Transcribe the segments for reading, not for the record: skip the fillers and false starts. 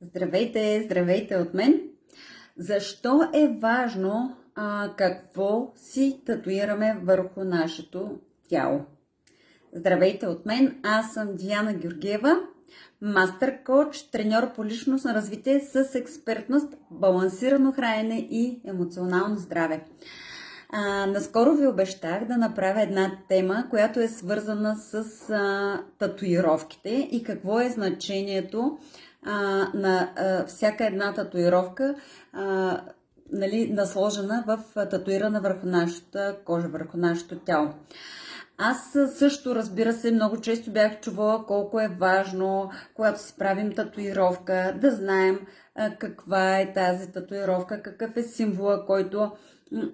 Здравейте, здравейте от мен! Защо е важно какво си татуираме върху нашето тяло? Здравейте от мен, аз съм Диана Георгиева, мастер коуч, треньор по личностно развитие с експертност, балансирано хранене и емоционално здраве. Наскоро ви обещах да направя една тема, която е свързана с татуировките и какво е значението на всяка една татуировка, насложена татуирана върху нашата кожа, върху нашето тяло. Аз също, разбира се, много често бях чувала колко е важно, когато си правим татуировка, да знаем каква е тази татуировка, какъв е символа, който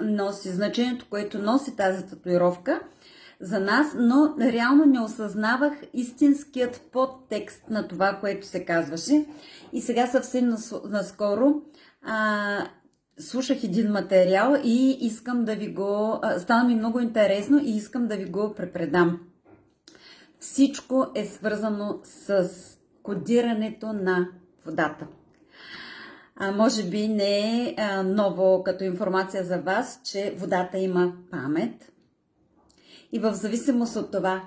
носи, значението, което носи тази татуировка за нас, но реално не осъзнавах истинският подтекст на това, което се казваше. И сега съвсем наскоро слушах един материал и искам да ви го... Стана ми много интересно и искам да ви го препредам. Всичко е свързано с кодирането на водата. Може би не е ново като информация за вас, че водата има памет. И в зависимост от това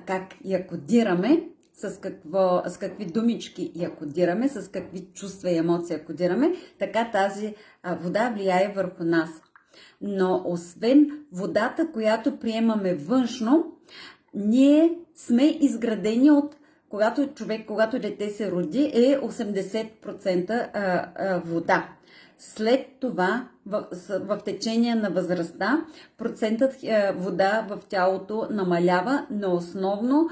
как я кодираме, с какви думички я кодираме, с какви чувства и емоции я кодираме, така тази вода влияе върху нас. Но освен водата, която приемаме външно, ние сме изградени от когато дете се роди, е 80% вода. След това, в течение на възрастта, процентът вода в тялото намалява, но основно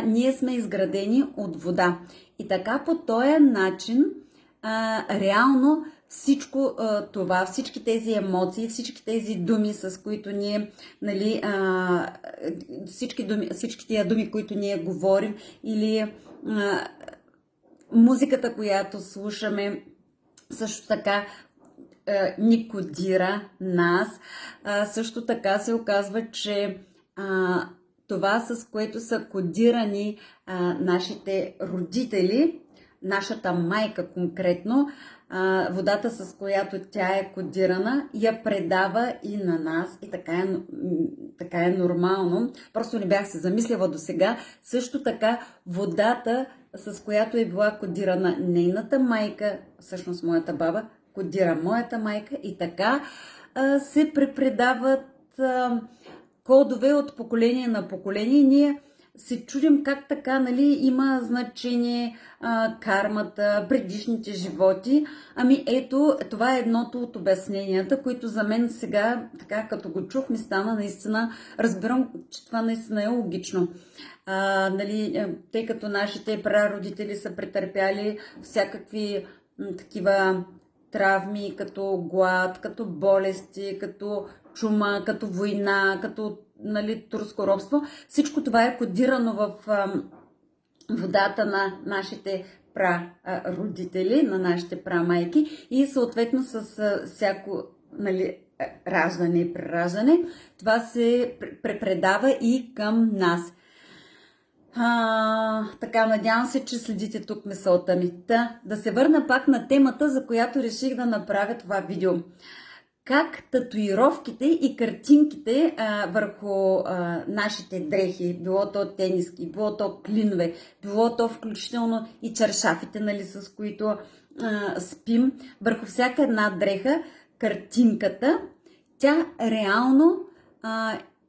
ние сме изградени от вода. И така по този начин, реално всичко това, всички тези емоции, всички тези думи, с които ние, всички тия думи, които ние говорим, или музиката, която слушаме, също така ни кодира нас. Също така се оказва, че това, с което са кодирани нашите родители, нашата майка конкретно, водата, с която тя е кодирана, я предава и на нас. И така е нормално. Просто не бях се замислила до сега. Също така водата, с която е била кодирана нейната майка, всъщност моята баба, кодира моята майка, и така се препредават кодове от поколение на поколение. Ние се чудим как така, има значение кармата, предишните животи. Ами ето, това е едното от обясненията, които за мен сега, така като го чух, ми стана наистина, разбирам, че това наистина е логично. Тъй като нашите прародители са претърпяли всякакви такива травми, като глад, като болести, като чума, като война, като турско робство. Всичко това е кодирано в водата на нашите прародители, на нашите прамайки, и съответно с всяко раждане и прераждане това се препредава и към нас. Така, надявам се, че следите тук мисълта ми. Да се върна пак на темата, за която реших да направя това видео. Как татуировките и картинките върху нашите дрехи, било то тениски, било то клинове, било то включително и чаршафите, с които спим, върху всяка една дреха, картинката, тя реално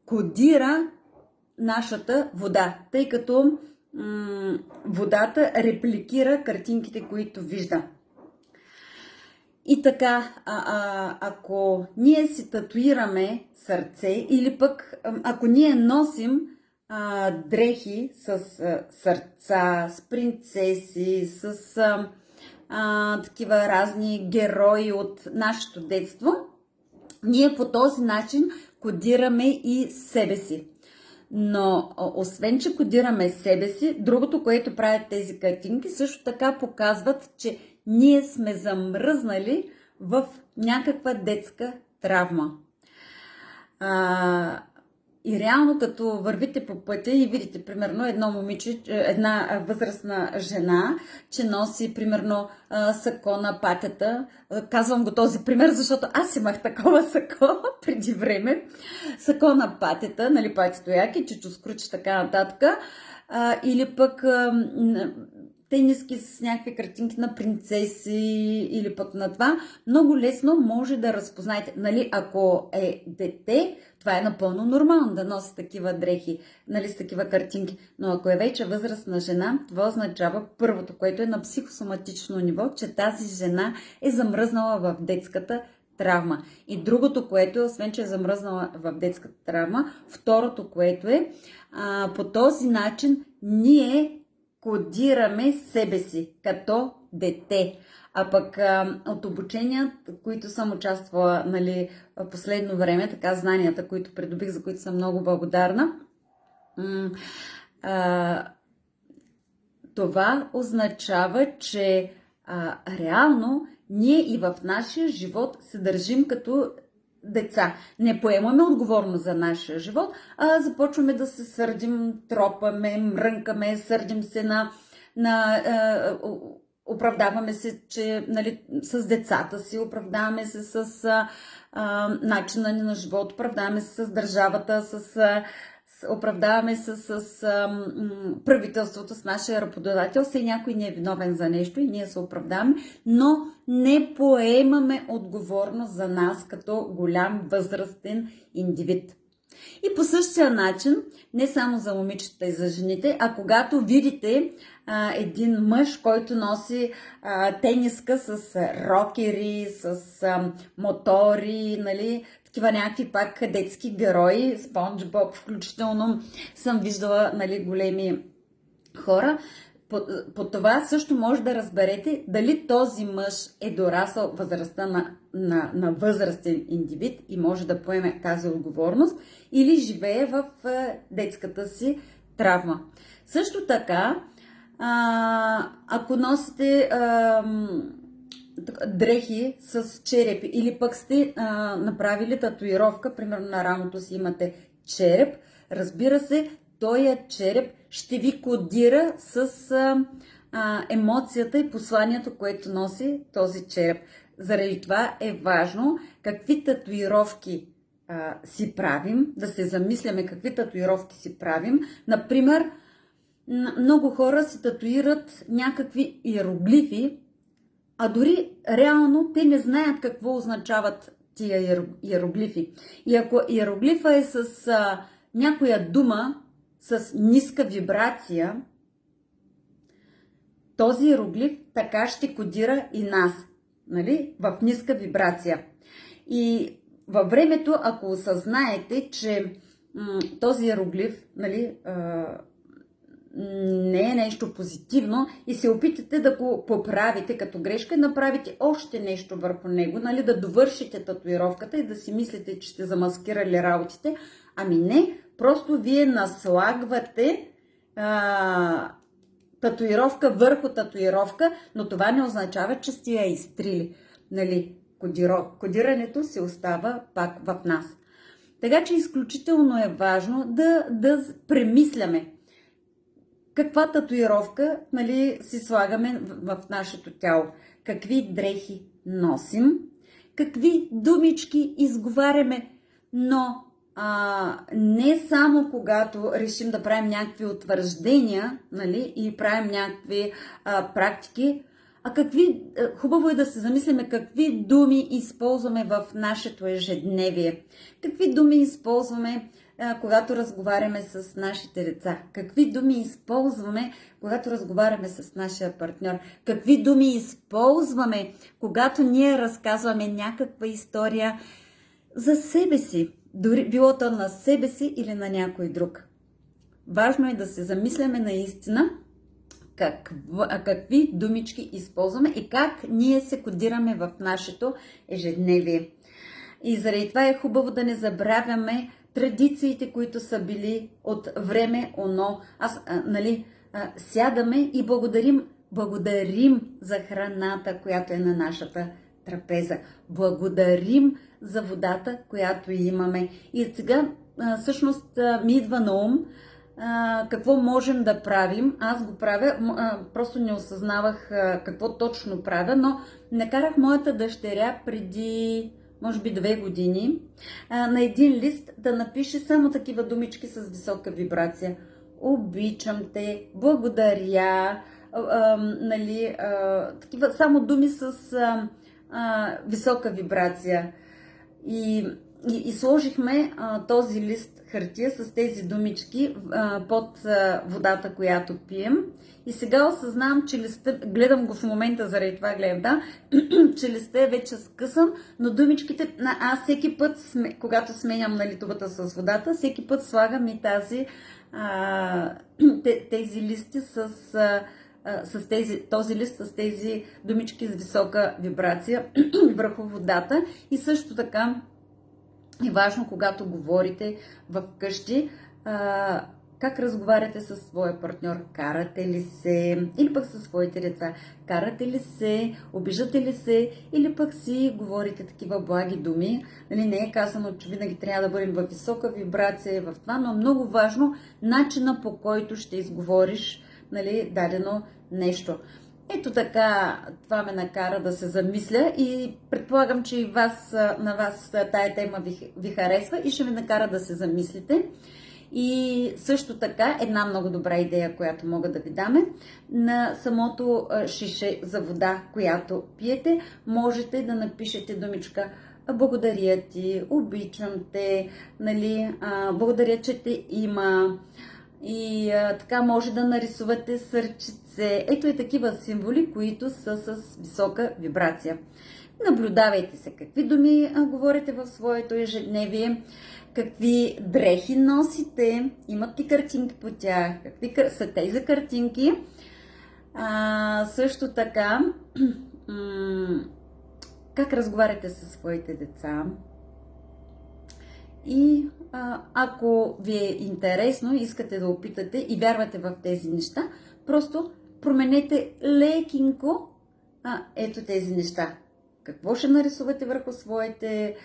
кодира нашата вода, тъй като водата репликира картинките, които вижда. И така, ако ние си татуираме сърце, или пък ако ние носим дрехи с сърца, с принцеси, с такива разни герои от нашето детство, ние по този начин кодираме и себе си. Но освен, че кодираме себе си, другото, което правят тези картинки, също така показват, че ние сме замръзнали в някаква детска травма. И реално, като вървите по пътя и видите, примерно, едно момиче, една възрастна жена, че носи, примерно, сако на патята. Казвам го този пример, защото аз имах такова сако преди време. Сако на патета, нали, пати стояки, чичо скручи, така нататък. Или пък тениски с някакви картинки на принцеси или пък на това, много лесно може да разпознаете. Нали, ако е дете, това е напълно нормално да носи такива дрехи, нали, с такива картинки. Но ако е вече възрастна жена, това означава първото, което е на психосоматично ниво, че тази жена е замръзнала в детската травма. И другото, което е, освен че е замръзнала в детската травма, второто, което е, по този начин ние кодираме себе си като дете. А пък от обучения, които съм участвала, нали, последно време, така знанията, които придобих, за които съм много благодарна, това означава, че реално ние и в нашия живот се държим като деца. Не поемаме отговорност за нашия живот, а започваме да се сърдим, тропаме, мрънкаме, сърдим се оправдаваме се, че, нали, с децата си, оправдаваме се с начина ни на живот, оправдаваме се с държавата, оправдаваме се с правителството, с нашия работодател. Все някой не е виновен за нещо и ние се оправдаваме, но не поемаме отговорност за нас като голям възрастен индивид. И по същия начин, не само за момичета и за жените, а когато видите един мъж, който носи тениска с рокери, с мотори, нали, такива някакви пак детски герои, Спонж Боб, включително съм виждала, нали, големи хора. По това също може да разберете дали този мъж е дорасъл възрастта на възрастен индивид и може да поеме тази отговорност, или живее в детската си травма. Също така, ако носите дрехи с черепи или пък сте направили татуировка, примерно на рамото си имате череп, разбира се, този череп ще ви кодира с емоцията и посланието, което носи този череп. Заради това е важно какви татуировки си правим, да се замисляме какви татуировки си правим. Например, много хора си татуират някакви иероглифи, а дори реално те не знаят какво означават тия иероглифи. И ако иероглифа е с някоя дума с ниска вибрация, този иероглиф така ще кодира и нас, нали, в ниска вибрация. И във времето, ако осъзнаете, че този иероглиф, нали, не е нещо позитивно и се опитате да го поправите като грешка, направите още нещо върху него, нали, да довършите татуировката и да си мислите, че сте замаскирали работите. Ами не, просто вие наслагвате татуировка върху татуировка, но това не означава, че сте я изтрили. Нали, кодирането се остава пак в нас. Така че изключително е важно да премисляме каква татуировка, нали, си слагаме в нашето тяло, какви дрехи носим, какви думички изговаряме, но не само когато решим да правим някакви утвърждения, нали, и правим някакви практики, хубаво е да се замислиме какви думи използваме в нашето ежедневие, какви думи използваме, когато разговаряме с нашите деца, какви думи използваме, когато разговаряме с нашия партньор, какви думи използваме, когато ние разказваме някаква история за себе си, дори било то на себе си или на някой друг. Важно е да се замисляме наистина какви думички използваме и как ние се кодираме в нашето ежедневие. И заради това е хубаво да не забравяме традициите, които са били от време оно. Сядаме и благодарим за храната, която е на нашата трапеза. Благодарим за водата, която имаме. И сега всъщност ми идва на ум какво можем да правим. Аз го правя, просто не осъзнавах какво точно правя, но накарах моята дъщеря преди, може би 2 години, на един лист да напише само такива думички с висока вибрация. Обичам те, благодаря, нали, такива само думи с висока вибрация. И сложихме този лист хартия с тези думички под водата, която пием. И сега осъзнавам, че листа, гледам го в момента, заради това гледам, да, че листа е вече скъсан, но думичките, аз всеки път, когато сменям нали, тубата с водата, всеки път слагам и тези листи този лист с тези думички с висока вибрация върху водата. И също така е важно, когато говорите в къщи, как разговаряте със своя партньор. Карате ли се, или пък със своите деца. Карате ли се, обиждате ли се, или пък си говорите такива благи думи. Нали, не е казано, че винаги трябва да бъдем в висока вибрация в това, но е много важно начина, по който ще изговориш нали, дадено нещо. Ето така, това ме накара да се замисля и предполагам, че и на вас тая тема ви харесва и ще ме накара да се замислите. И също така, една много добра идея, която мога да ви даме, на самото шише за вода, която пиете, можете да напишете думичка благодаря ти, обичам те, нали, благодаря, че те има. И така може да нарисувате сърчице. Ето и такива символи, които са с висока вибрация. Наблюдавайте се какви думи говорите в своето ежедневие, какви дрехи носите, имат ли картинки по тях, какви са тези картинки. Също така, как разговаряте със своите деца. И ако ви е интересно, искате да опитате и вярвате в тези неща, просто променете лекинко ето тези неща. Какво ще нарисувате върху своите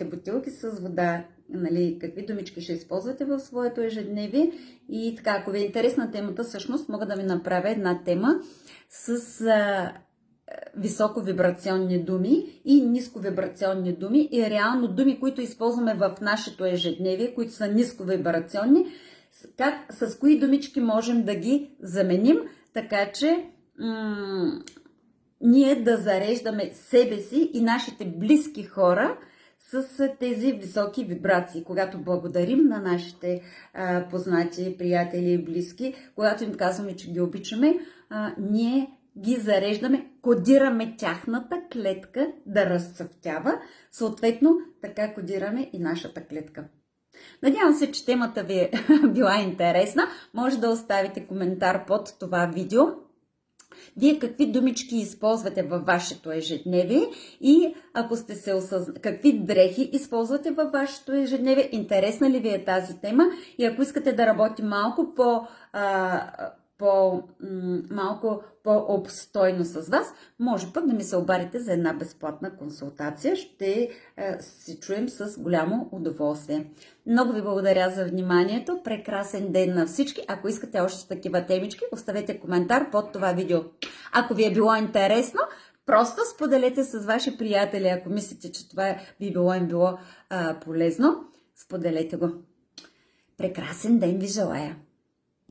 бутилки с вода, нали, какви думички ще използвате в своето ежедневие. И така, ако ви е интересна темата, всъщност мога да ви направя една тема с високовибрационни думи и нисковибрационни думи и реално думи, които използваме в нашето ежедневие, които са нисковибрационни, с кои думички можем да ги заменим, така че ние да зареждаме себе си и нашите близки хора с тези високи вибрации. Когато благодарим на нашите познати, приятели и близки, когато им казваме, че ги обичаме, ние ги зареждаме, кодираме тяхната клетка да разцъфтява, съответно така кодираме и нашата клетка. Надявам се, че темата ви е била интересна. Може да оставите коментар под това видео. Вие какви думички използвате във вашето ежедневие и ако сте какви дрехи използвате във вашето ежедневие, интересна ли ви е тази тема и ако искате да работи малко малко по-обстойно с вас, може пък да ми се обадите за една безплатна консултация. Ще се чуем с голямо удоволствие. Много ви благодаря за вниманието. Прекрасен ден на всички. Ако искате още такива темички, оставете коментар под това видео. Ако ви е било интересно, просто споделете с ваши приятели. Ако мислите, че това би било полезно, споделете го. Прекрасен ден ви желая!